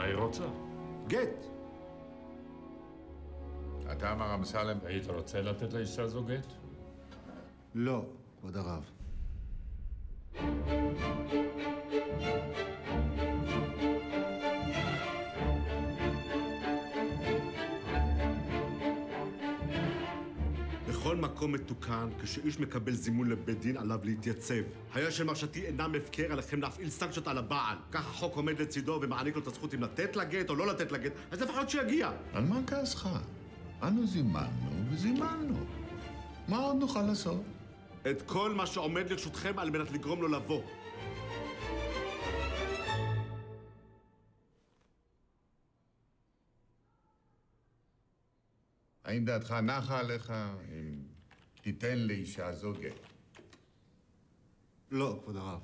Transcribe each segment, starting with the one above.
מה היא רוצה? גט. אתה, מר אמסלם, היית רוצה לתת לאישה זו גט? לא, כבוד הרב. בכל מקום מתוקן, כשאיש מקבל זימון לבית דין, עליו להתייצב. היה שמרשתי אינם הפקר עליכם להפעיל סנקציות על הבעל. כך החוק עומד לצידו ומעניק לו את הזכות אם לתת לגט או לא לתת לגט, אז לפחות שיגיע. על מה כעסך? אנו זימנו וזימנו. מה עוד נוכל לעשות? את כל מה שעומד לרשותכם על מנת לגרום לו לבוא. האם דעתך נחה עליך אם תיתן לאישה זו גט? לא, כבוד הרב.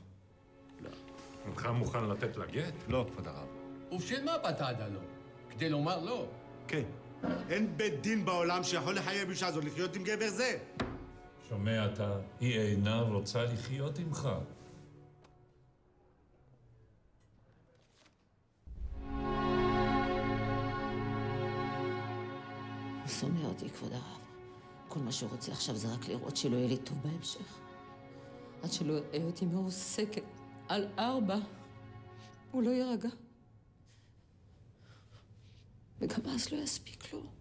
אינך מוכן לתת לה גט? לא, כבוד הרב. ובשביל מה באת עד הלום? כדי לומר לא. כן. אין בית דין בעולם שיכול לחייב אישה זו לחיות עם גבר זה. שומע אתה, היא אינה רוצה לחיות עמך. הוא שונא אותי, כבוד הרב. כל מה שהוא רוצה עכשיו זה רק לראות שלא יהיה לי טוב בהמשך. עד שלא יראה אותי מרוסקת על 4, הוא לא יירגע. וגם אז לא יספיק לו.